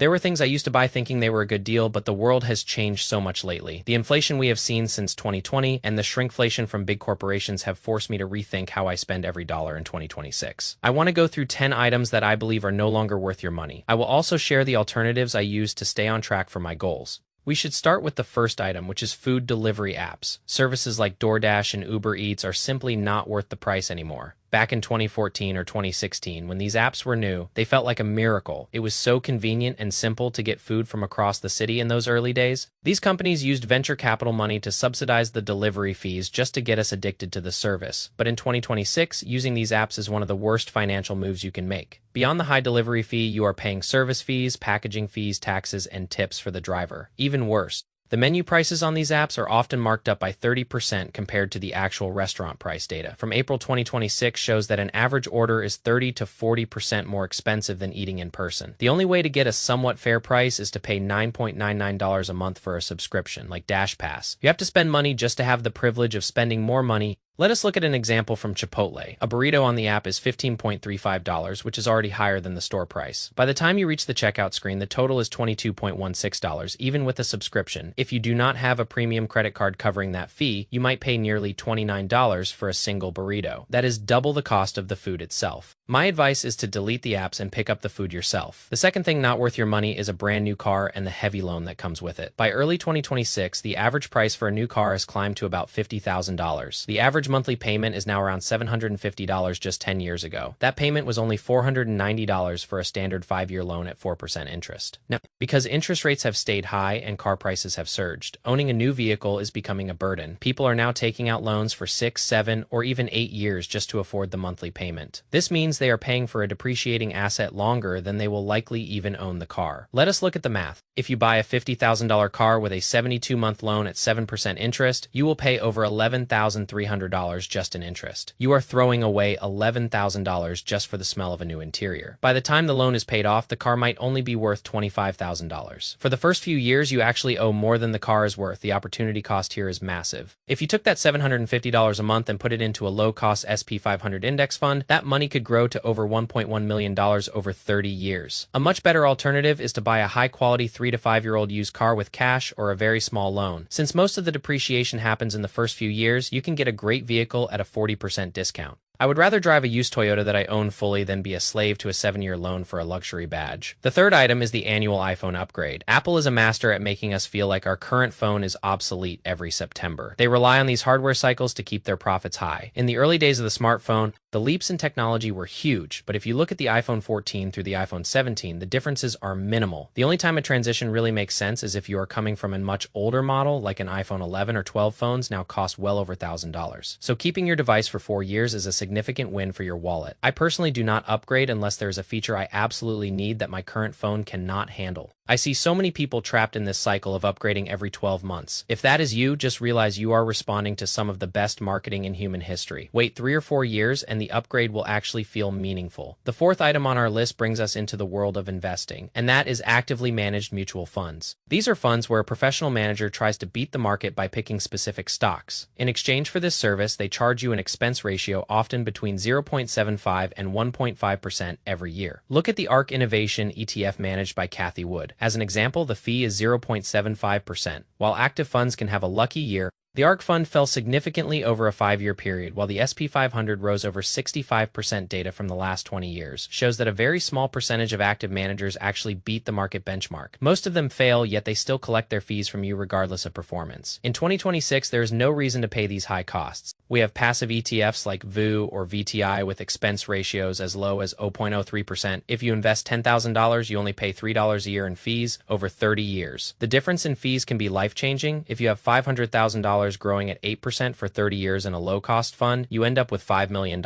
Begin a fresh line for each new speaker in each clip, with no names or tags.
There were things I used to buy thinking they were a good deal, but the world has changed so much lately. The inflation we have seen since 2020 and the shrinkflation from big corporations have forced me to rethink how I spend every dollar in 2026. I want to go through 10 items that I believe are no longer worth your money. I will also share the alternatives I use to stay on track for my goals. We should start with the first item, which is food delivery apps. Services like DoorDash and Uber Eats are simply not worth the price anymore. Back in 2014 or 2016, when these apps were new, they felt like a miracle. It was so convenient and simple to get food from across the city in those early days. These companies used venture capital money to subsidize the delivery fees just to get us addicted to the service. But in 2026, using these apps is one of the worst financial moves you can make. Beyond the high delivery fee, you are paying service fees, packaging fees, taxes, and tips for the driver. Even worse, the menu prices on these apps are often marked up by 30% compared to the actual restaurant price data. From April 2026 shows that an average order is 30 to 40% more expensive than eating in person. The only way to get a somewhat fair price is to pay $9.99 a month for a subscription, like Dash Pass. You have to spend money just to have the privilege of spending more money. Let us look at an example from Chipotle. A burrito on the app is $15.35, which is already higher than the store price. By the time you reach the checkout screen, the total is $22.16, even with a subscription. If you do not have a premium credit card covering that fee, you might pay nearly $29 for a single burrito. That is double the cost of the food itself. My advice is to delete the apps and pick up the food yourself. The second thing not worth your money is a brand new car and the heavy loan that comes with it. By early 2026, the average price for a new car has climbed to about $50,000. The average monthly payment is now around $750 just 10 years ago. That payment was only $490 for a standard 5-year loan at 4% interest. Now, because interest rates have stayed high and car prices have surged, owning a new vehicle is becoming a burden. People are now taking out loans for 6, 7, or even 8 years just to afford the monthly payment. This means they are paying for a depreciating asset longer than they will likely even own the car. Let us look at the math. If you buy a $50,000 car with a 72-month loan at 7% interest, you will pay over $11,300 just in interest. You are throwing away $11,000 just for the smell of a new interior. By the time the loan is paid off, the car might only be worth $25,000. For the first few years, you actually owe more than the car is worth. The opportunity cost here is massive. If you took that $750 a month and put it into a low-cost SP 500 index fund, that money could grow to over $1.1 million over 30 years. A much better alternative is to buy a high-quality 3 to 5-year-old used car with cash or a very small loan. Since most of the depreciation happens in the first few years, you can get a great vehicle at a 40% discount. I would rather drive a used Toyota that I own fully than be a slave to a 7-year loan for a luxury badge. The third item is the annual iPhone upgrade. Apple is a master at making us feel like our current phone is obsolete every September. They rely on these hardware cycles to keep their profits high. In the early days of the smartphone, the leaps in technology were huge, but if you look at the iPhone 14 through the iPhone 17, the differences are minimal. The only time a transition really makes sense is if you are coming from a much older model, like an iPhone 11 or 12 phones now cost well over $1,000. So keeping your device for 4 years is a significant win for your wallet. I personally do not upgrade unless there is a feature I absolutely need that my current phone cannot handle. I see so many people trapped in this cycle of upgrading every 12 months. If that is you, just realize you are responding to some of the best marketing in human history. Wait 3 or 4 years and the upgrade will actually feel meaningful. The fourth item on our list brings us into the world of investing, and that is actively managed mutual funds. These are funds where a professional manager tries to beat the market by picking specific stocks. In exchange for this service, they charge you an expense ratio often between 0.75 and 1.5% every year. Look at the ARK Innovation ETF managed by Cathie Wood. As an example, the fee is 0.75%. While active funds can have a lucky year, the ARK fund fell significantly over a 5-year period, while the SP 500 rose over 65%. Data from the last 20 years shows that a very small percentage of active managers actually beat the market benchmark. Most of them fail, yet they still collect their fees from you regardless of performance. In 2026, there is no reason to pay these high costs. We have passive ETFs like VU or VTI with expense ratios as low as 0.03%. If you invest $10,000, you only pay $3 a year in fees over 30 years. The difference in fees can be life-changing. If you have $500,000 growing at 8% for 30 years in a low-cost fund, you end up with $5 million.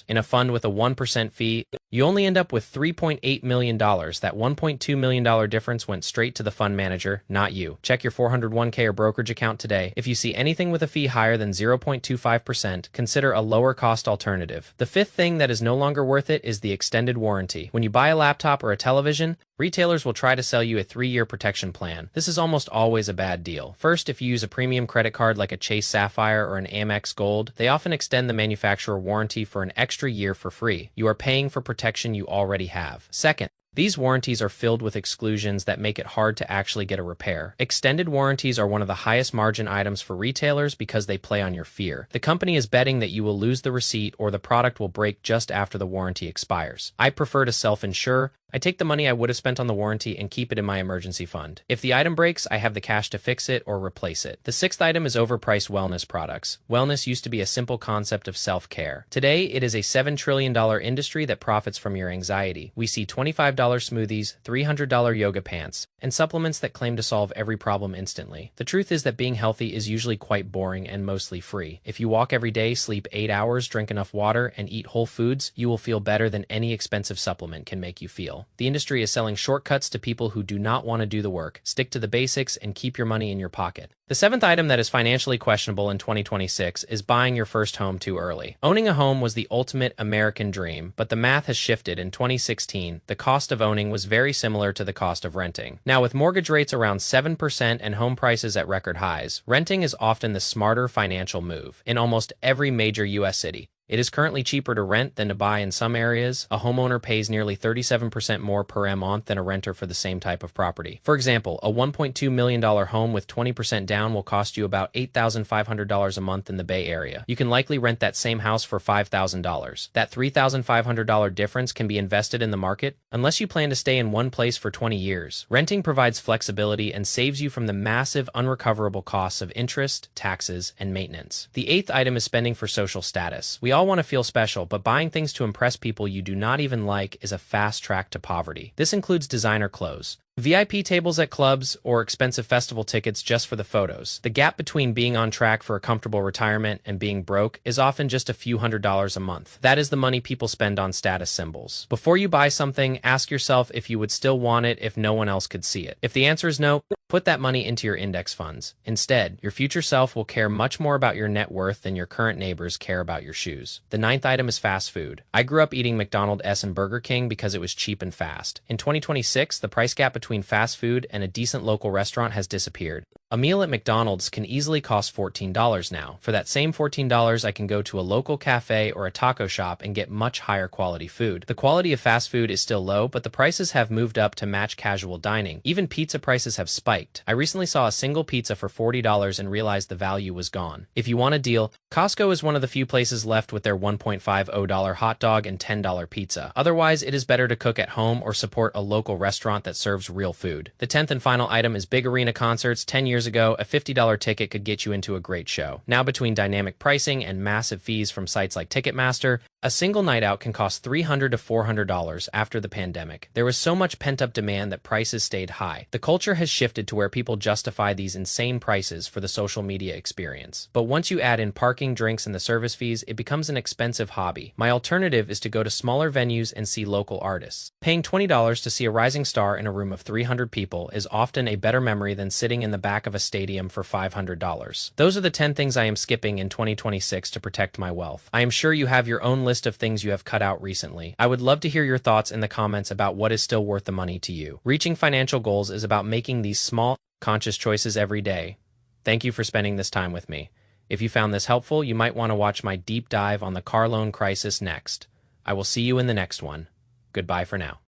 In a fund with a 1% fee, you only end up with $3.8 million. That $1.2 million difference went straight to the fund manager, not you. Check your 401k or brokerage account today. If you see anything with a fee higher than 0.25%, consider a lower-cost alternative. The fifth thing that is no longer worth it is the extended warranty. When you buy a laptop or a television, retailers will try to sell you a 3-year protection plan. This is almost always a bad deal. First, if you use a premium credit card like a Chase Sapphire or an Amex Gold, they often extend the manufacturer warranty for an extra year for free. You are paying for protection you already have. Second, These warranties are filled with exclusions that make it hard to actually get a repair. Extended warranties are one of the highest margin items for retailers because they play on your fear. The company is betting that you will lose the receipt or the product will break just after the warranty expires. I prefer to self-insure. I take the money I would have spent on the warranty and keep it in my emergency fund. If the item breaks, I have the cash to fix it or replace it. The sixth item is overpriced wellness products. Wellness used to be a simple concept of self-care. Today, it is a $7 trillion industry that profits from your anxiety. We see $25 smoothies, $300 yoga pants, and supplements that claim to solve every problem instantly. The truth is that being healthy is usually quite boring and mostly free. If you walk every day, sleep 8 hours, drink enough water, and eat whole foods, you will feel better than any expensive supplement can make you feel. The industry is selling shortcuts to people who do not want to do the work. Stick to the basics and keep your money in your pocket. The seventh item that is financially questionable in 2026 is buying your first home too early. Owning a home was the ultimate American dream, but the math has shifted. In 2016, the cost of owning was very similar to the cost of renting. Now, with mortgage rates around 7% and home prices at record highs, renting is often the smarter financial move. In almost every major U.S. city, it is currently cheaper to rent than to buy in some areas. A homeowner pays nearly 37% more per month than a renter for the same type of property. For example, a $1.2 million home with 20% down will cost you about $8,500 a month in the Bay Area. You can likely rent that same house for $5,000. That $3,500 difference can be invested in the market, unless you plan to stay in one place for 20 years. Renting provides flexibility and saves you from the massive unrecoverable costs of interest, taxes, and maintenance. The eighth item is spending for social status. We all want to feel special, but buying things to impress people you do not even like is a fast track to poverty. This includes designer clothes, VIP tables at clubs, or expensive festival tickets just for the photos. The gap between being on track for a comfortable retirement and being broke is often just a few $100s a month. That is the money people spend on status symbols. Before you buy something, ask yourself if you would still want it if no one else could see it. If the answer is no, put that money into your index funds. Instead, your future self will care much more about your net worth than your current neighbors care about your shoes. The ninth item is fast food. I grew up eating McDonald's and Burger King because it was cheap and fast. In 2026, the price gap between fast food and a decent local restaurant has disappeared. A meal at McDonald's can easily cost $14 now. For that same $14, I can go to a local cafe or a taco shop and get much higher quality food. The quality of fast food is still low, but the prices have moved up to match casual dining. Even pizza prices have spiked. I recently saw a single pizza for $40 and realized the value was gone. If you want a deal, Costco is one of the few places left with their $1.50 hot dog and $10 pizza. Otherwise, it is better to cook at home or support a local restaurant that serves real food. The 10th and final item is big arena concerts. 10 years ago, a $50 ticket could get you into a great show. Now, between dynamic pricing and massive fees from sites like Ticketmaster, a single night out can cost $300 to $400 after the pandemic. There was so much pent-up demand that prices stayed high. The culture has shifted to where people justify these insane prices for the social media experience. But once you add in parking, drinks, and the service fees, it becomes an expensive hobby. My alternative is to go to smaller venues and see local artists. Paying $20 to see a rising star in a room of 300 people is often a better memory than sitting in the back of a stadium for $500. Those are the 10 things I am skipping in 2026 to protect my wealth. I am sure you have your own list of things you have cut out recently. I would love to hear your thoughts in the comments about what is still worth the money to you. Reaching financial goals is about making these small, conscious choices every day. Thank you for spending this time with me. If you found this helpful, you might want to watch my deep dive on the car loan crisis next. I will see you in the next one. Goodbye for now.